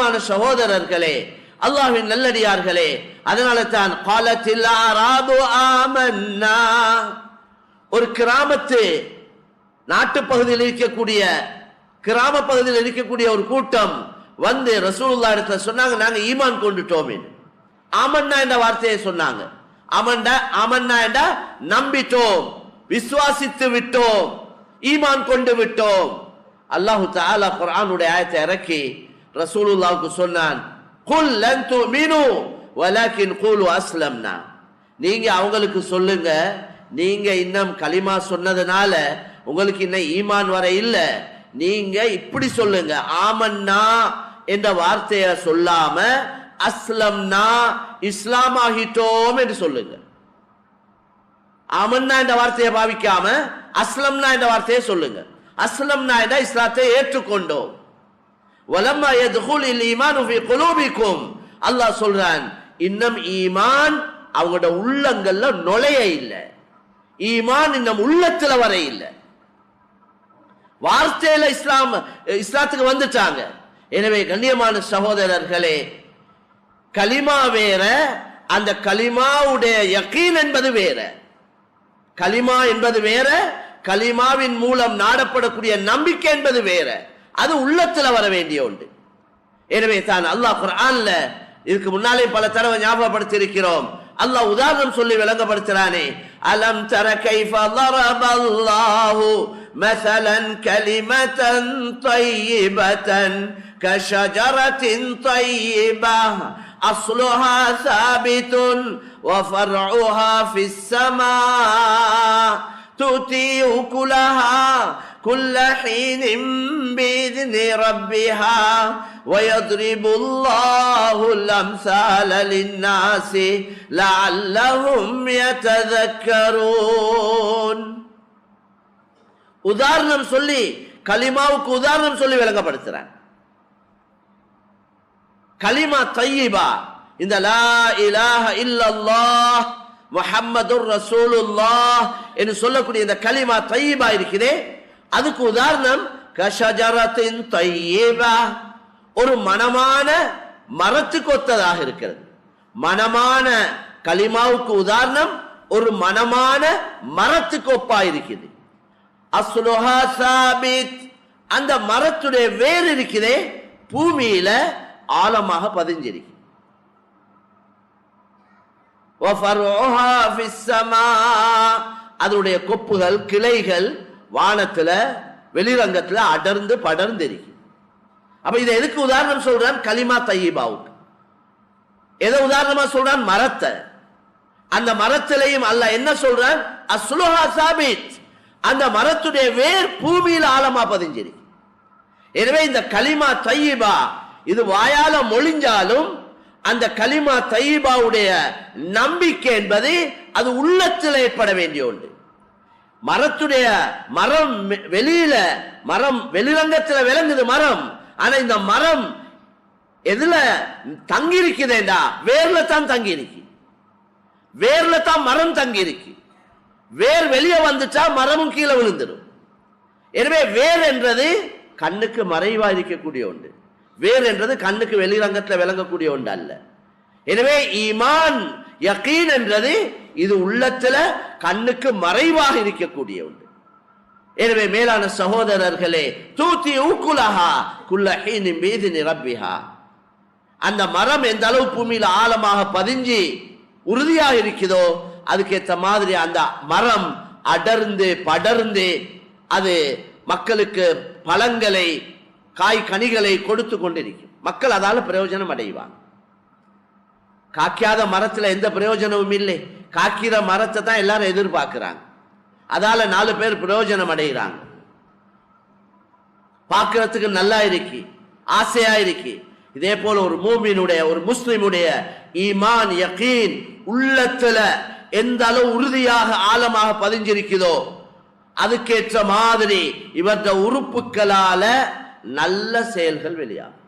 கண்ணியமான சகோதரர்களே, அல்லாஹ்வின் நல்லடியார்களே, அதனால தான் காலத்தில் ஆராபு ஆமன்னா, ஒரு கிராமத்து நாட்டு பகுதியில் இருக்கக்கூடிய கிராம பகுதியில் இருக்கக்கூடிய ஒரு கூட்டம் வந்து ரசூலுல்லாஹ் இடத்துல சொன்னாங்க, நாங்க ஈமான் கொண்டுட்டோம். ஆமன்னா என்ற வார்த்தையை சொன்னாங்க. ஆமன்னா என்ற நம்பிட்டோம், விசுவாசித்து விட்டோம், ஈமான் கொண்டு விட்டோம். அல்லாஹு தஆலா குர்ஆனுடைய ஆயத்தை இறக்கி ரசூலுல்லாஹ்வுக்கு சொன்னான், குல் லன் துமினு வலக்கின் கூலு அஸ்லம்னா, நீங்க அவங்களுக்கு சொல்லுங்க, நீங்க இன்னும் கலிமா சொன்னதுனால உங்களுக்கு இன்னும் ஈமான் வர இல்ல, நீங்க இப்படி சொல்லுங்க, ஆமன்னா என்ற வார்த்தையை சொல்லாம அஸ்லம்னா இஸ்லாம் ஆகிட்டோம் என்று சொல்லுங்க. ஆமன்னா என்ற வார்த்தையை பாவிக்காம அஸ்லம்னா என்ற வார்த்தையை சொல்லுங்க. அஸ்லம்னா என்ற இஸ்லாத்தை ஏற்றுக்கொண்டோம். வலம்மா யதுகுலில் ஈமானு ஃபீ குலூபிக்கும், அல்லாஹ் சொல்றான், இன்னும் ஈமான் அவங்களோட உள்ளங்கள்ல நுழைய இல்லை, ஈமான் இன்னும் உள்ளத்துல வர இல்லை. வார்த்தையில இஸ்லாத்துக்கு வந்துட்டாங்க. எனவே கண்ணியமான சகோதரர்களே, கலிமா வேற, அந்த கலிமாவுடைய யகீன் என்பது வேற. கலிமா என்பது வேற, கலிமாவின் மூலம் நாடப்படக்கூடிய நம்பிக்கை என்பது வேற. அது உள்ளத்துல வர வேண்டிய ஒன்று. எனவே தான் அல்லாஹ் குர்ஆன்ல இதுக்கு முன்னாலே பல தடவை ஞாபகப்படுத்தி இருக்கிறோம். அல்லாஹ் உதாரணம் சொல்லி விளங்கப்படுத்துறானே, அலம் தர கைஃப ضربல்லாஹு மஸலன் கலிமத்தன் طيبةً கஷஜரத்தின் طيبة أصلها ثابت وفرعها في السماء تؤتي أكلها كل حين بإذن ربها ويضرب الله الأمثال للناس لعلهم يتذكرون. உதாரணம் சொல்லி, கலிமாவுக்கு உதாரணம் சொல்லி விளங்கப்படுத்துறான். கலிமா தய்யிபா, இந்த லா இலாஹ இல்லல்லாஹ் முஹம்மதுர் ரசூலுல்லாஹ் என்று சொல்லக்கூடிய இந்த கலிமா தய்யிபா இருக்குதே, அதுக்கு உதாரணம் கஷஜரத்தின் தய்யிபா, ஒரு மனமான மரத்துக்கு ஒத்ததாக இருக்கிறது. மனமான கலிமாவுக்கு உதாரணம் ஒரு மனமான மரத்துக்கு ஒப்பா இருக்குது. அஸ்லுஹா சாபித், அந்த மரத்துடைய வேர் இருக்குதே பூமியில ஆழமாக பதிஞ்சிருக்கு. அதனுடைய கொப்புகள் கிளைகள் வானத்துல வெளிரங்கத்துல அடர்ந்து படர்ந்து இருக்கு. அப்ப இதை எதுக்கு உதாரணம் சொல்றான்? கலிமா தய்யிபாவுக்கு. எதை உதாரணமா சொல்றான்? மரத்தை. அந்த மரத்திலையும் அல்லாஹ் என்ன சொல்றான்? அஸ்லுஹா சாபித், அந்த மரத்துடைய வேர் பூமியில் ஆழமா பதிஞ்சிருக்கு. எனவே இந்த கலிமா தய்யிபா இது வாயால மொழிஞ்சாலும் அந்த கலிமா தய்யிபாவுடைய நம்பிக்கை என்பது அது உள்ளத்தில் ஏற்பட வேண்டிய ஒன்று. மரத்துடைய மரம் வெளியில, மரம் வெளிரங்கத்தில் விளங்குது மரம், ஆனா இந்த மரம் எதுல தங்கி இருக்குதேண்டா? வேர்ல தான் தங்கி இருக்கு. வேர்ல தான் மரம் தங்கி இருக்கு. வேர் வெளியே வந்துட்டா மரமும் கீழே விழுந்துடும். எனவே வேர் என்றது கண்ணுக்கு மறைவா இருக்கக்கூடிய ஒன்று. வேர் என்றது கண்ணுக்கு வெளிரங்கத்தில் விளங்கக்கூடிய ஒன்று அல்ல. எனவே ஈமான் யகீன் என்றது இது உள்ளத்துல கண்ணுக்கு மறைவாக இருக்கக்கூடிய ஒன்று. எனவே மேலான சகோதரர்களே, தூத்தி ஊக்குலஹா குல்ல ஹீனின் பீதினி ரப்பிஹா, அந்த மரம் எந்த அளவு பூமியில ஆழமாக பதிஞ்சு உறுதியாக இருக்குதோ அதுக்கேற்ற மாதிரி அந்த மரம் அடர்ந்து படர்ந்து அது மக்களுக்கு பழங்களை காய் கனிகளை கொடுத்து கொண்டிருக்கும். மக்கள் அதால பிரயோஜனம் அடைவாங்க. காய்க்காத மரத்துல எந்த பிரயோஜனமும் இல்லை. காய்க்கிற மரத்தை தான் எல்லாரும் எதிர்பார்க்கிறாங்க. அதால 4 பேர் பிரயோஜனம் அடைகிறாங்க. பார்க்கறதுக்கு நல்லா இருக்கு, ஆசையா இருக்கு. இதே போல ஒரு மூமினுடைய, ஒரு முஸ்லிமுடைய ஈமான் யகீன் உள்ளத்துல எந்த அளவு உறுதியாக ஆழமாக பதிஞ்சிருக்குதோ அதுக்கேற்ற மாதிரி இவற்ற உறுப்புகளால நல்ல செயல்கள் வெளியாகும்.